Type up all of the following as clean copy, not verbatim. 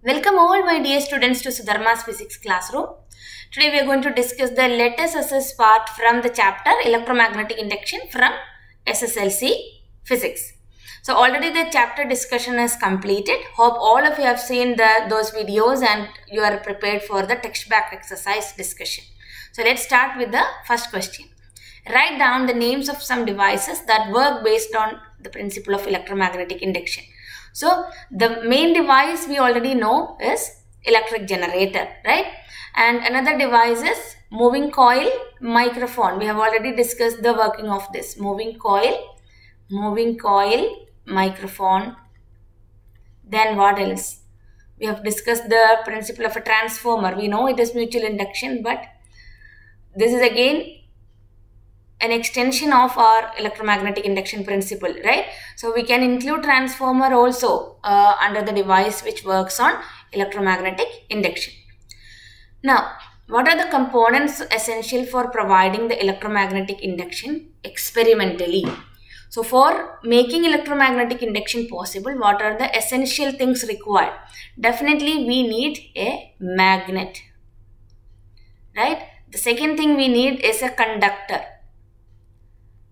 Welcome all my dear students to Sudharma's Physics Classroom. Today we are going to discuss the let us assess part from the chapter Electromagnetic Induction from SSLC Physics. So already the chapter discussion is completed. Hope all of you have seen those videos and you are prepared for the text back exercise discussion. So let's start with the first question. Write down the names of some devices that work based on the principle of electromagnetic induction. So the main device we already know is electric generator, right? And another device is moving coil, microphone. We have already discussed the working of this. Moving coil, microphone. Then what else? We have discussed the principle of a transformer. We know it is mutual induction, but this is again an extension of our electromagnetic induction principle, right? So we can include transformer also under the device which works on electromagnetic induction. Now, what are the components essential for providing the electromagnetic induction experimentally? So for making electromagnetic induction possible, what are the essential things required? Definitely we need a magnet, right? The second thing we need is a conductor.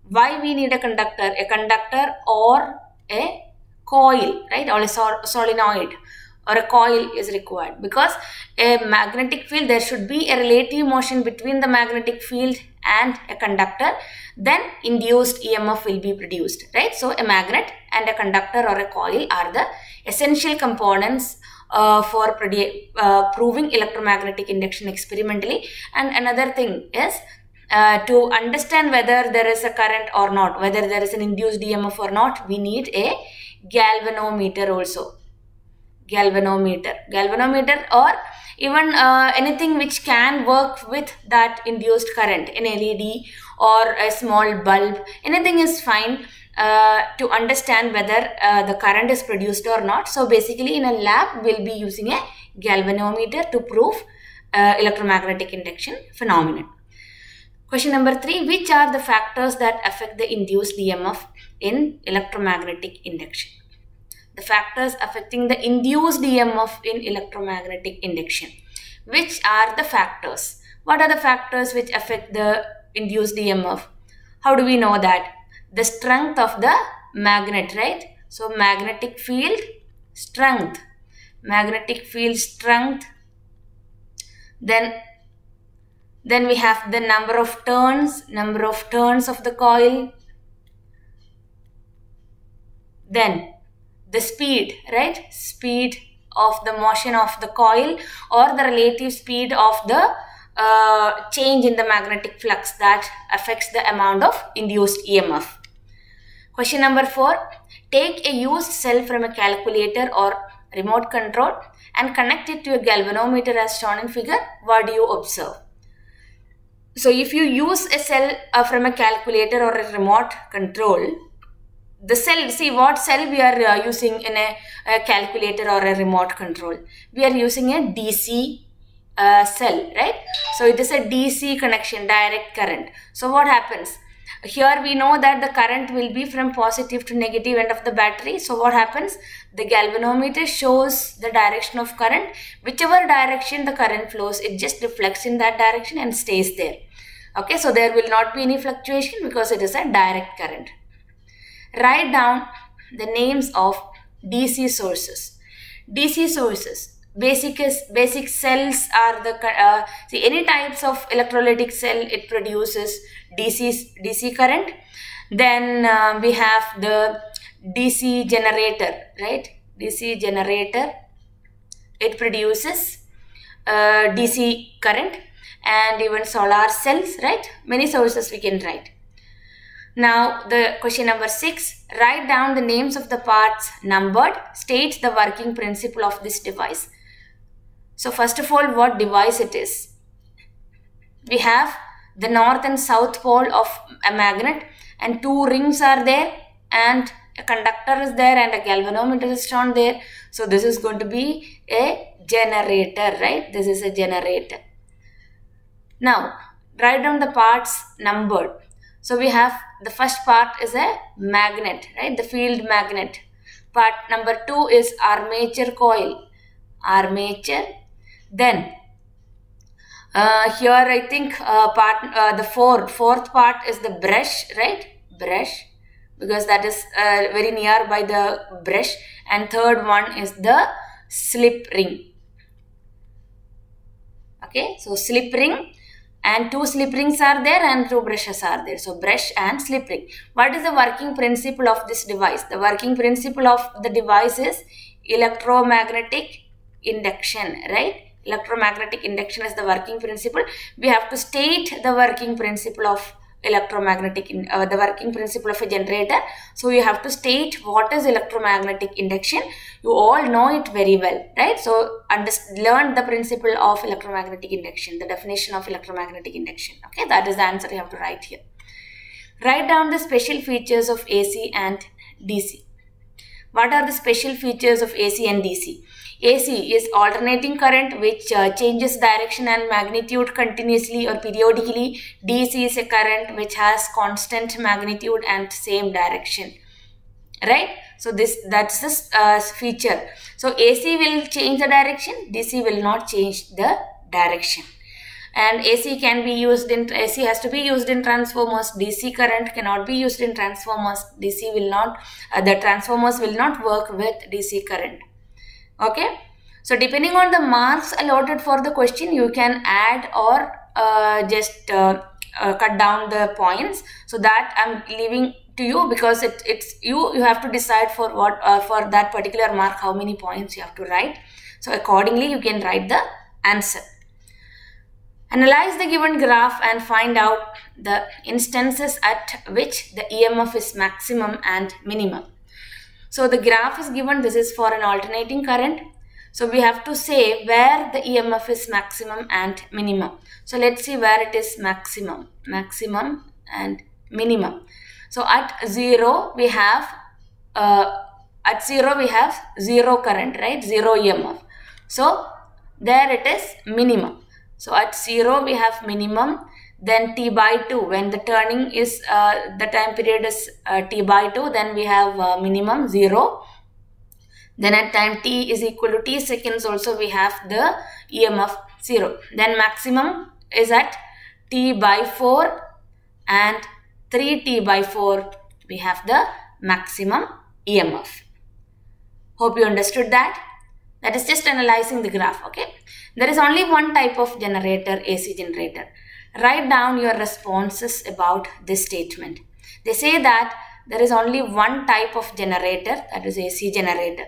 Why we need a conductor? A conductor or a coil, right? Or a solenoid or a coil is required, because a magnetic field, there should be a relative motion between the magnetic field and a conductor, then induced EMF will be produced, right? So a magnet and a conductor or a coil are the essential components for proving electromagnetic induction experimentally. And another thing is to understand whether there is a current or not, whether there is an induced EMF or not, we need a galvanometer also. Galvanometer or even anything which can work with that induced current, an LED or a small bulb, anything is fine to understand whether the current is produced or not. So basically in a lab we'll be using a galvanometer to prove electromagnetic induction phenomenon. Question number 3. Which are the factors that affect the induced EMF in electromagnetic induction? The factors affecting the induced EMF in electromagnetic induction. Which are the factors? What are the factors which affect the induced EMF? How do we know that? The strength of the magnet, right? So magnetic field strength. Then we have the number of turns of the coil. Then the speed, right? Speed of the motion of the coil or the relative speed of the change in the magnetic flux that affects the amount of induced EMF. Question number 4. Take a used cell from a calculator or remote control and connect it to a galvanometer as shown in figure. What do you observe? So if you use a cell from a calculator or a remote control, the cell, see what cell we are using in a calculator or a remote control. We are using a DC cell, right? So it is a DC connection, direct current. So what happens? Here we know that the current will be from positive to negative end of the battery. So what happens? The galvanometer shows the direction of current. Whichever direction the current flows, it just reflects in that direction and stays there. Okay, so there will not be any fluctuation because it is a direct current. Write down the names of DC sources. DC sources, basic cells are the, see any types of electrolytic cell, it produces DC current. Then we have the DC generator, right? DC generator, it produces DC current. And even solar cells, right? Many sources we can write. Now the question number 6. Write down the names of the parts numbered. State the working principle of this device. So first of all, what device it is? We have the north and south pole of a magnet and 2 rings are there and a conductor is there and a galvanometer is shown there. So this is going to be a generator, right? This is a generator. Now, write down the parts numbered. So we have the first part is a magnet, right? The field magnet. Part number 2 is armature coil. armature. Then here I think the fourth part is the brush, right? Brush, because that is very near by the brush. And third one is the slip ring. Okay, so slip ring, and 2 slip rings are there and 2 brushes are there. So brush and slip ring. What is the working principle of this device? The working principle of the device is electromagnetic induction, right? Electromagnetic induction is the working principle. We have to state the working principle of the working principle of a generator. So you have to state what is electromagnetic induction. You all know it very well, right? So learn the principle of electromagnetic induction, the definition of electromagnetic induction. Okay, that is the answer you have to write here. Write down the special features of AC and DC. What are the special features of AC and DC? AC is alternating current which changes direction and magnitude continuously or periodically. DC is a current which has constant magnitude and same direction, right? So that's this feature. So AC will change the direction, DC will not change the direction. And AC has to be used in transformers. DC current cannot be used in transformers. The transformers will not work with DC current. Okay, so depending on the marks allotted for the question, you can add or just cut down the points. So that I'm leaving to you, because it's you have to decide for what for that particular mark how many points you have to write. So accordingly you can write the answer. Analyze the given graph and find out the instances at which the EMF is maximum and minimum. So the graph is given. This is for an alternating current. So we have to say where the EMF is maximum and minimum. So let's see where it is maximum and minimum. So at 0 we have zero current, right? 0 EMF. So there it is minimum. So at 0 we have minimum. Then t by 2, when the turning is the time period is t by 2, then we have minimum 0. Then at time t is equal to t seconds also we have the EMF 0. Then maximum is at t by 4, and 3t by 4 we have the maximum EMF. Hope you understood that. That is just analyzing the graph. Okay, there is only one type of generator, AC generator. Write down your responses about this statement. They say that there is only one type of generator, that is AC generator.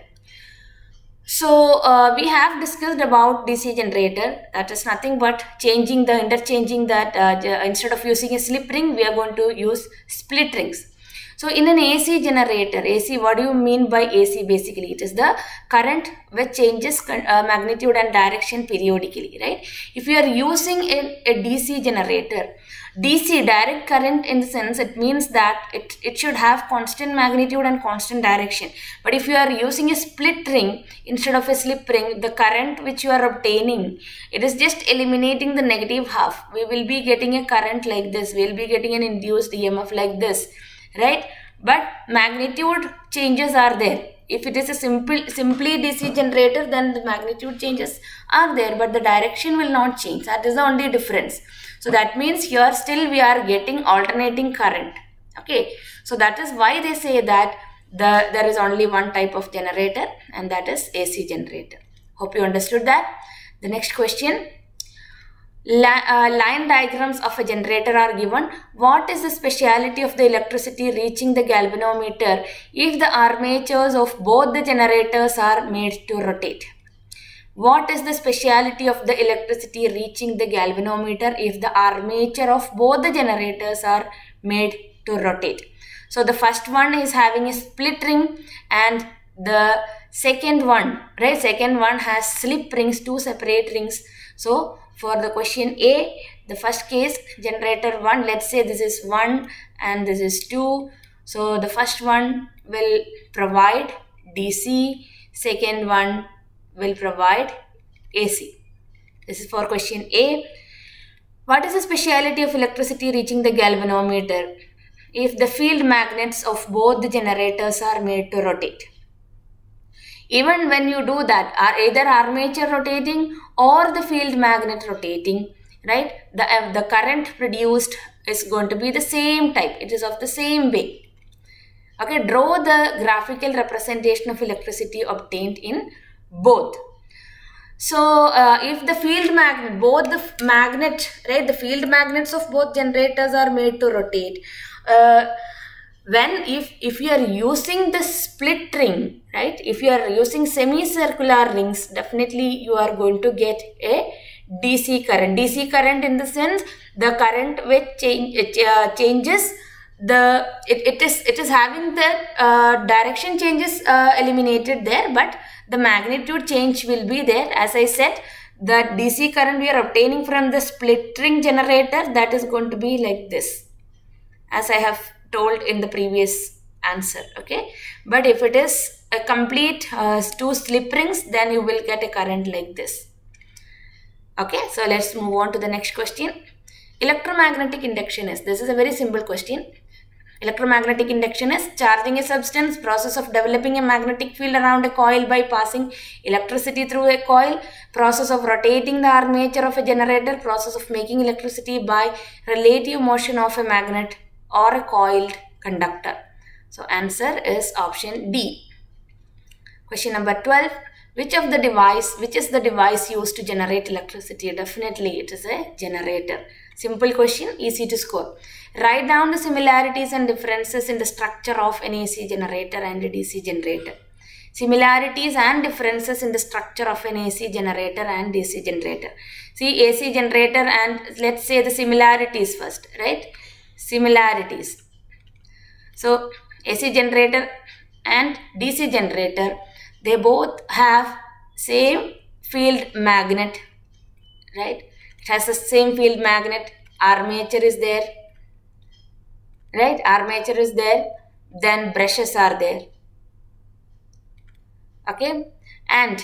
So we have discussed about DC generator. That is nothing but interchanging that instead of using a slip ring, we are going to use split rings. So in an AC generator, AC, what do you mean by AC basically? It is the current which changes magnitude and direction periodically, right? If you are using a DC generator, DC, direct current, in the sense it means that it should have constant magnitude and constant direction. But if you are using a split ring instead of a slip ring, the current which you are obtaining, it is just eliminating the negative half. We will be getting a current like this. We will be getting an induced EMF like this, right? But magnitude changes are there. If it is a simply DC generator, then the magnitude changes are there, but the direction will not change. That is the only difference. So that means here still we are getting alternating current. Okay, so that is why they say that there is only one type of generator, and that is AC generator. Hope you understood that. The next question. Line diagrams of a generator are given. What is the speciality of the electricity reaching the galvanometer if the armatures of both the generators are made to rotate? What is the speciality of the electricity reaching the galvanometer if the armature of both the generators are made to rotate? So the first one is having a split ring, and the second one, right? Second one has slip rings, 2 separate rings. So for the question A, the first case, generator 1, let's say this is 1 and this is 2. So the first one will provide DC, second one will provide AC. This is for question A. What is the speciality of electricity reaching the galvanometer if the field magnets of both the generators are made to rotate? Even when you do that, either armature rotating or the field magnet rotating, right, the current produced is going to be the same type. It is of the same way. Okay, draw the graphical representation of electricity obtained in both. So if the field magnet, both the magnet, right, the field magnets of both generators are made to rotate. If you are using the split ring, right, if you are using semicircular rings, definitely you are going to get a DC current. DC current in the sense the current which changes the it is having the direction changes eliminated there, but the magnitude change will be there. As I said, the DC current we are obtaining from the split ring generator, that is going to be like this, as I have told in the previous answer. Okay, but if it is a complete 2 slip rings, then you will get a current like this. Okay, so let's move on to the next question. Electromagnetic induction is, this is a very simple question. Electromagnetic induction is charging a substance, process of developing a magnetic field around a coil by passing electricity through a coil, process of rotating the armature of a generator, process of making electricity by relative motion of a magnet or a coiled conductor. So answer is option D. Question number 12. Which is the device used to generate electricity? Definitely it is a generator. Simple question, easy to score. Write down the similarities and differences in the structure of an AC generator and a DC generator. Similarities and differences in the structure of an AC generator and DC generator. See, AC generator, and let's say the similarities first, right? Similarities. So AC generator and DC generator, they both have same field magnet, right? It has the same field magnet. Armature is there, right? Armature is there. Then brushes are there. Okay, and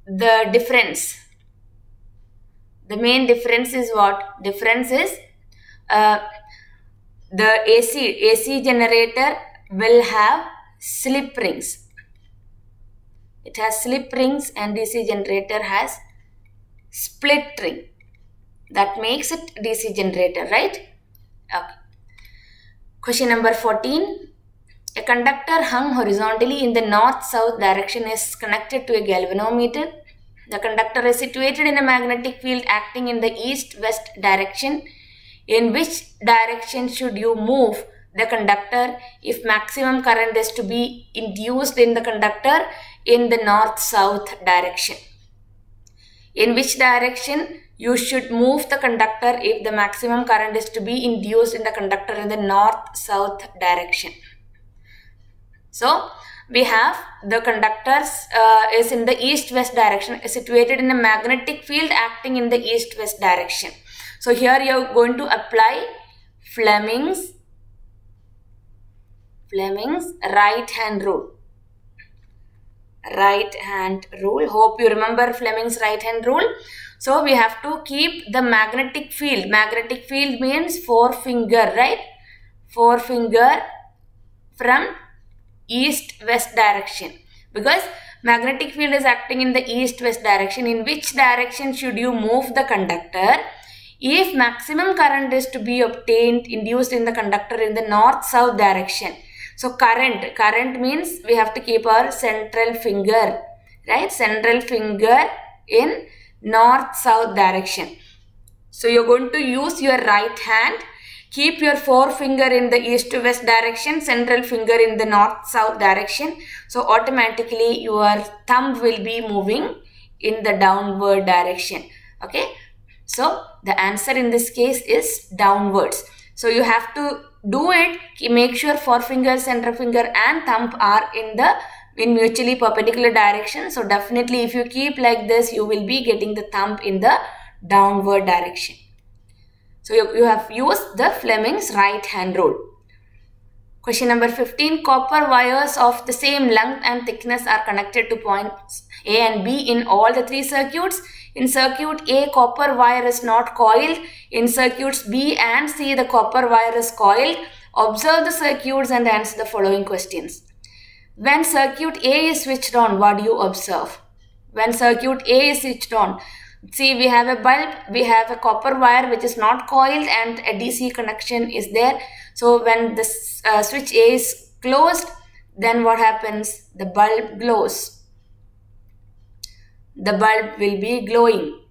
the difference, the main difference is what? Difference is the AC generator will have slip rings. It has slip rings, and DC generator has split ring. That makes it DC generator, right? Okay. Question number 14. A conductor hung horizontally in the north-south direction is connected to a galvanometer. The conductor is situated in a magnetic field acting in the east-west direction. In which direction should you move the conductor if maximum current is to be induced in the conductor in the north-south direction? In which direction you should move the conductor if the maximum current is to be induced in the conductor in the north-south direction? So we have the conductors is in the east-west direction, is situated in a magnetic field acting in the east-west direction. So here you are going to apply Fleming's right hand rule. Right hand rule. Hope you remember Fleming's right hand rule. So we have to keep the magnetic field. Magnetic field means forefinger, right? Forefinger from east-west direction. Because magnetic field is acting in the east-west direction. In which direction should you move the conductor if maximum current is to be obtained, induced in the conductor in the north-south direction? So current means we have to keep our central finger, right? Central finger in north-south direction. So you're going to use your right hand, keep your forefinger in the east-west direction, central finger in the north-south direction. So automatically your thumb will be moving in the downward direction. Okay. So the answer in this case is downwards. So you have to do it, make sure forefinger, center finger and thumb are in mutually perpendicular direction. So definitely if you keep like this, you will be getting the thumb in the downward direction. So you have used the Fleming's right hand rule. Question number 15. Copper wires of the same length and thickness are connected to points A and B in all the 3 circuits. In circuit A, copper wire is not coiled. In circuits B and C, the copper wire is coiled. Observe the circuits and answer the following questions. When circuit A is switched on, what do you observe? When circuit A is switched on, see, we have a bulb, we have a copper wire which is not coiled, and a DC connection is there. So when the switch A is closed, then what happens? The bulb glows. The bulb will be glowing.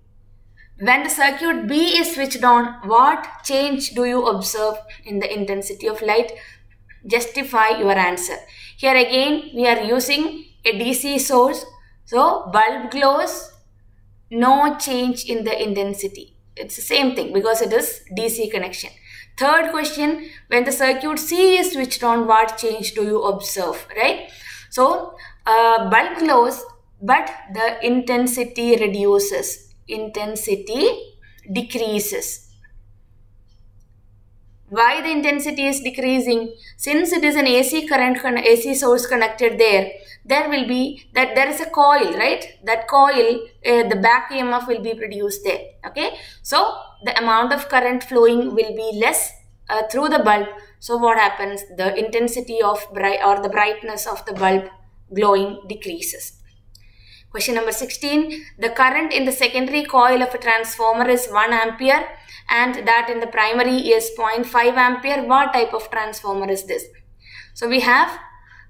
When the circuit B is switched on, what change do you observe in the intensity of light? Justify your answer. Here again, we are using a DC source. So bulb glows, no change in the intensity. It's the same thing because it is DC connection. Third question, when the circuit C is switched on, what change do you observe, right? So bulb glows, but the intensity reduces. Intensity decreases. Why the intensity is decreasing? Since it is an AC current, AC source connected there, there will be that there is a coil, right? That coil, the back EMF will be produced there. Okay, so the amount of current flowing will be less through the bulb. So what happens? The intensity of the brightness of the bulb glowing decreases. Question number 16. The current in the secondary coil of a transformer is 1 ampere and that in the primary is 0.5 ampere. What type of transformer is this? So we have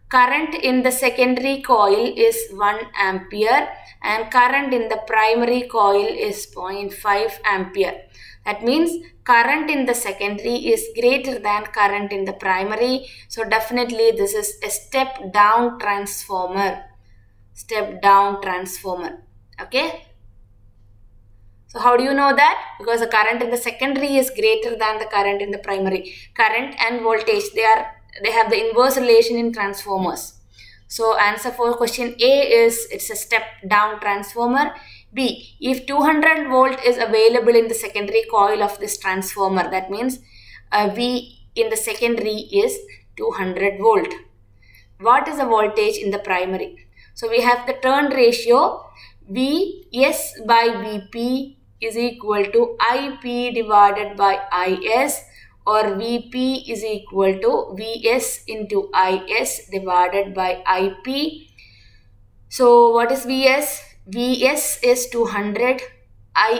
current in the secondary coil is 1 ampere and current in the primary coil is 0.5 ampere. That means current in the secondary is greater than current in the primary. So definitely this is a step down transformer. Step down transformer. Okay. So how do you know that? Because the current in the secondary is greater than the current in the primary. Current and voltage, they have the inverse relation in transformers. So answer for question A is it's a step down transformer. B, if 200 volt is available in the secondary coil of this transformer, that means V in the secondary is 200 volt. What is the voltage in the primary? So we have the turn ratio Vs by Vp is equal to Ip divided by Is, or Vp is equal to Vs into Is divided by Ip. So what is Vs? Vs is 200,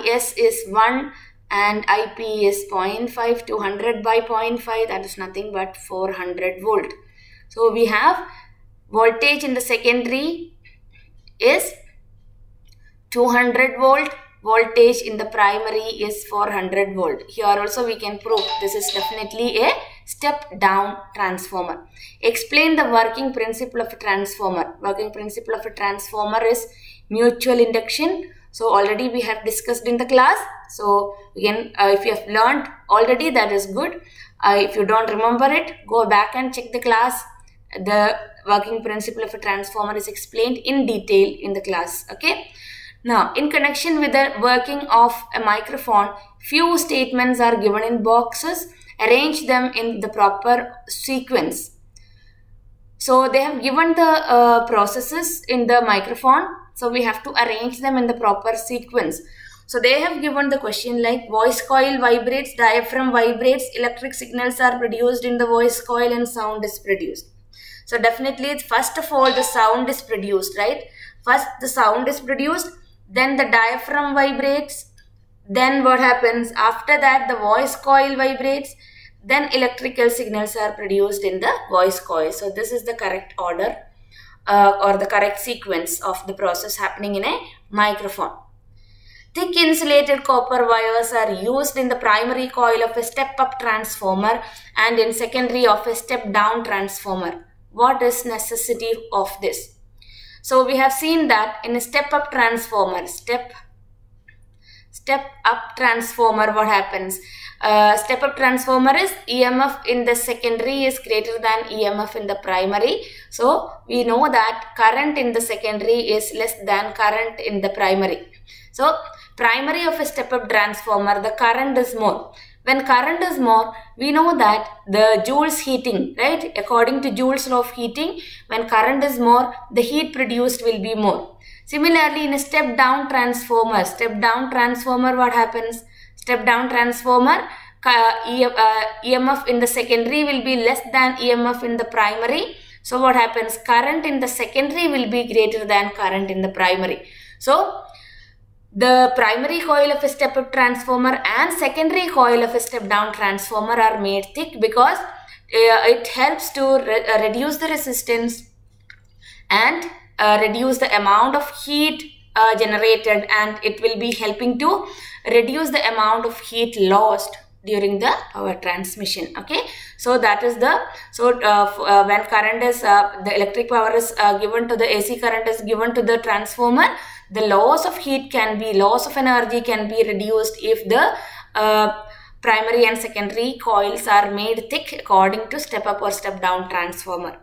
Is is 1 and Ip is 0.5. 200 by 0.5, that is nothing but 400 volt. So we have voltage in the secondary is 200 volt, voltage in the primary is 400 volt. Here also we can prove this is definitely a step down transformer. Explain the working principle of a transformer. Working principle of a transformer is mutual induction. So already we have discussed in the class. So again, if you have learned already, that is good. If you don't remember it, go back and check the class. The working principle of a transformer is explained in detail in the class. Okay. Now, in connection with the working of a microphone, few statements are given in boxes. Arrange them in the proper sequence. So they have given the processes in the microphone. So we have to arrange them in the proper sequence. So they have given the question like voice coil vibrates, diaphragm vibrates, electric signals are produced in the voice coil and sound is produced. So definitely, first of all, the sound is produced, right? First the sound is produced, then the diaphragm vibrates, then what happens? After that, the voice coil vibrates, then electrical signals are produced in the voice coil. So this is the correct order or the correct sequence of the process happening in a microphone. Thick insulated copper wires are used in the primary coil of a step-up transformer and in secondary of a step-down transformer. What is necessity of this? So we have seen that in a step-up transformer, step-up transformer, what happens? Step-up transformer is EMF in the secondary is greater than EMF in the primary. So we know that current in the secondary is less than current in the primary. So primary of a step-up transformer, the current is more. When current is more, we know that the Joule's heating, right? According to Joule's law of heating, when current is more, the heat produced will be more. Similarly, in a step-down transformer, what happens? Step-down transformer, EMF in the secondary will be less than EMF in the primary. So what happens? Current in the secondary will be greater than current in the primary. So the primary coil of a step-up transformer and secondary coil of a step-down transformer are made thick because it helps to reduce the resistance and reduce the amount of heat generated, and it will be helping to reduce the amount of heat lost during the power transmission. Okay, so that is the when current is the electric power is given to the AC current is given to the transformer, the loss of energy can be reduced if the primary and secondary coils are made thick according to step up or step down transformer.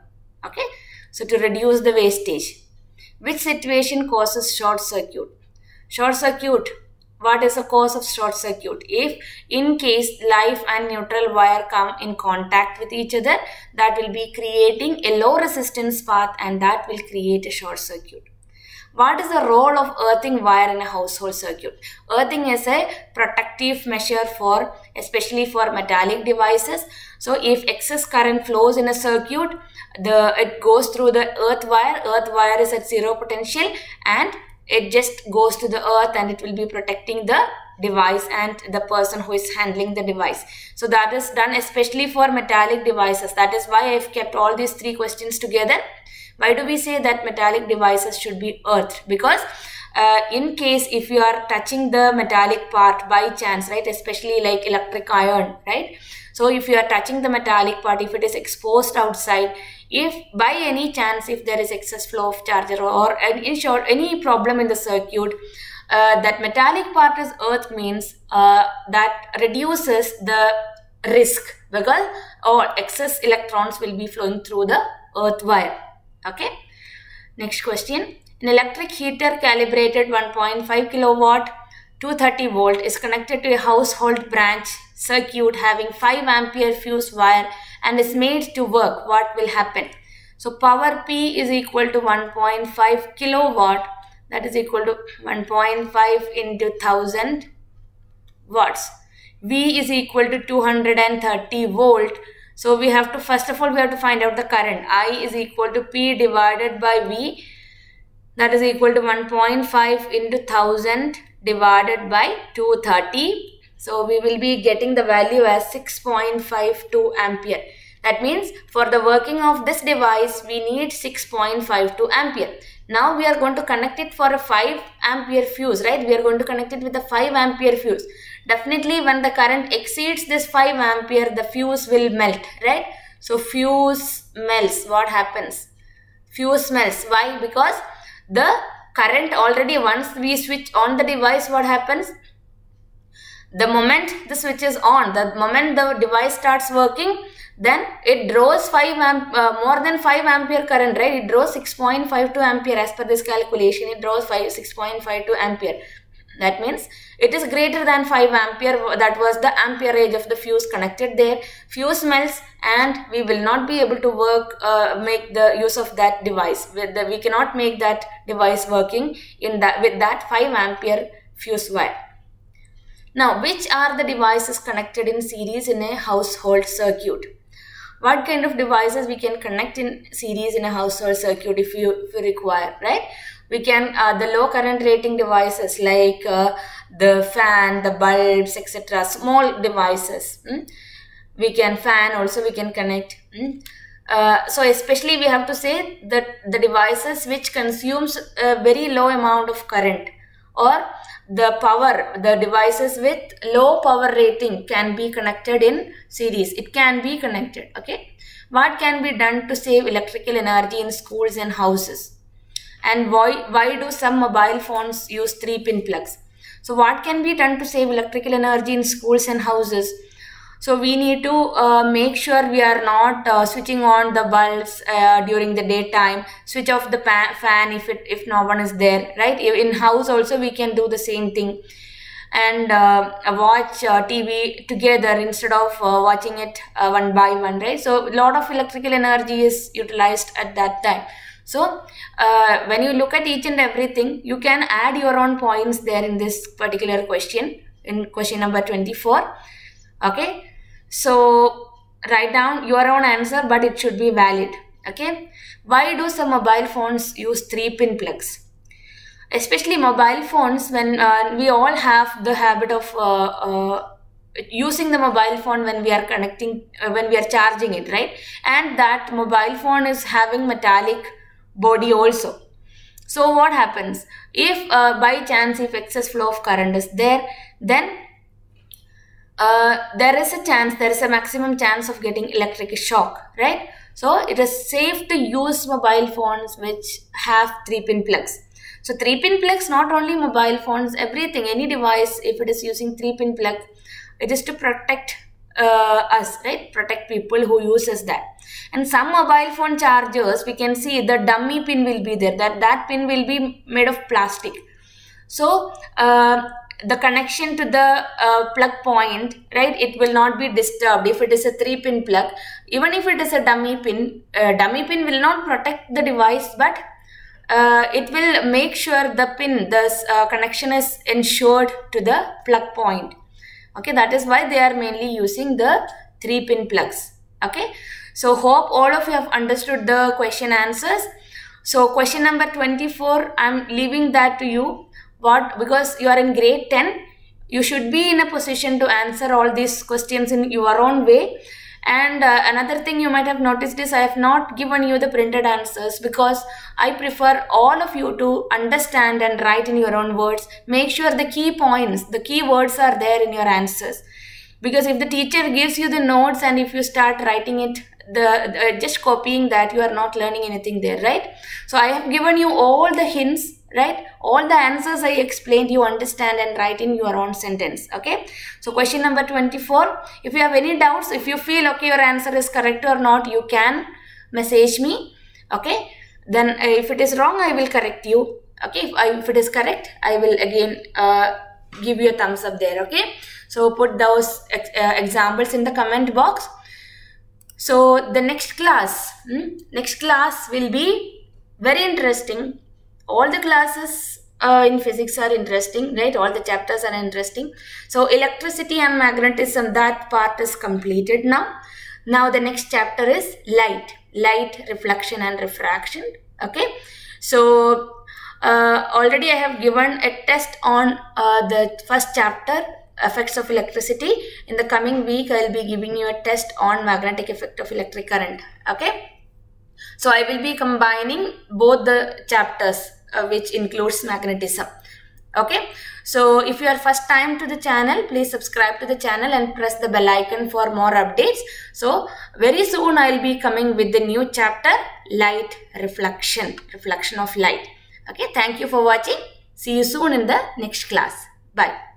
Okay, so to reduce the wastage. Which situation causes short circuit? Short circuit. What is the cause of short circuit? If in case live and neutral wire come in contact with each other, that will be creating a low resistance path, and that will create a short circuit. What is the role of earthing wire in a household circuit? Earthing is a protective measure for, especially for metallic devices. So if excess current flows in a circuit, it goes through the earth wire. Earth wire is at zero potential and it just goes to the earth, and it will be protecting the device and the person who is handling the device. So that is done especially for metallic devices. That is why I've kept all these three questions together. Why do we say that metallic devices should be earthed? Because in case if you are touching the metallic part by chance, right, especially like electric iron, right? So if you are touching the metallic part, if it is exposed outside, if by any chance if there is excess flow of charge or in short any problem in the circuit, that metallic part is earthed means that reduces the risk because excess electrons will be flowing through the earth wire. Okay, next question. An electric heater calibrated 1.5 kilowatt 230 volt is connected to a household branch circuit having 5 ampere fuse wire and is made to work. What will happen? So power P is equal to 1.5 kilowatt, that is equal to 1.5 into 1000 watts. V is equal to 230 volt. So we have to, first of all, we have to find out the current. I is equal to P divided by V, that is equal to 1.5 into 1000 divided by 230. So we will be getting the value as 6.52 ampere. That means for the working of this device, we need 6.52 ampere. Now we are going to connect it for a 5 ampere fuse, right? We are going to connect it with a 5 ampere fuse. Definitely when the current exceeds this 5 ampere, the fuse will melt, right? So fuse melts. What happens? Fuse melts. Why? Because the current already, once we switch on the device, what happens? The moment the switch is on, the moment the device starts working, then it draws more than 5 ampere current, right? It draws 6.52 ampere as per this calculation. It draws 6.52 ampere. That means it is greater than 5 ampere. That was the amperage of the fuse connected there. Fuse melts and we will not be able to make the use of that device. We cannot make that device working with that 5 ampere fuse wire. Now, which are the devices connected in series in a household circuit? What kind of devices we can connect in series in a household circuit if you require, right? We can, the low current rating devices like the fan, the bulbs, etc. Small devices. We can fan also, we can connect. So especially we have to say that the devices which consumes a very low amount of current, or the devices with low power rating can be connected in series. It can be connected. Okay. What can be done to save electrical energy in schools and houses? And why do some mobile phones use 3-pin plugs? So what can be done to save electrical energy in schools and houses? So we need to make sure we are not switching on the bulbs during the daytime. Switch off the fan if no one is there, right? In house also we can do the same thing. And watch TV together instead of watching it one by one, right? So a lot of electrical energy is utilized at that time. So when you look at each and everything, you can add your own points there in this particular question, in question number 24. Okay. So write down your own answer, but it should be valid. Okay, why do some mobile phones use 3-pin plugs? Especially mobile phones, when we all have the habit of using the mobile phone when we are connecting, when we are charging it, right? And that mobile phone is having metallic body also. So what happens if by chance if excess flow of current is there, then there is a maximum chance of getting electric shock, right? So it is safe to use mobile phones which have 3-pin plugs. So 3-pin plugs, not only mobile phones, everything, any device, if it is using 3-pin plug, it is to protect us, right? Protect people who uses that. And some mobile phone chargers, we can see the dummy pin will be there, that pin will be made of plastic. So the connection to the plug point, right, it will not be disturbed if it is a 3-pin plug. Even if it is a dummy pin will not protect the device, but it will make sure the pin, the connection is ensured to the plug point. Okay, that is why they are mainly using the 3-pin plugs. Okay, so hope all of you have understood the question answers. So question number 24, I'm leaving that to you. What? Because you are in grade 10, you should be in a position to answer all these questions in your own way. And another thing you might have noticed is I have not given you the printed answers because I prefer all of you to understand and write in your own words. Make sure the key points, the key words are there in your answers. Because if the teacher gives you the notes and if you start writing it, just copying that, you are not learning anything there, right? So I have given you all the hints, right? All the answers I explained, you understand and write in your own sentence. Okay, so question number 24, if you have any doubts, if you feel okay your answer is correct or not, you can message me. Okay, then if it is wrong, I will correct you. Okay, if it is correct, I will again give you a thumbs up there. Okay, so put those examples in the comment box. So the next class will be very interesting. All the classes in physics are interesting, right? All the chapters are interesting. So electricity and magnetism, that part is completed now. Now the next chapter is light, reflection and refraction. Okay, so already I have given a test on the first chapter, effects of electricity. In the coming week, I will be giving you a test on magnetic effect of electric current. Okay, so I will be combining both the chapters which includes magnetism. Okay, so if you are first time to the channel, please subscribe to the channel and press the bell icon for more updates. So very soon I will be coming with the new chapter, light, reflection of light. Okay, thank you for watching. See you soon in the next class. Bye.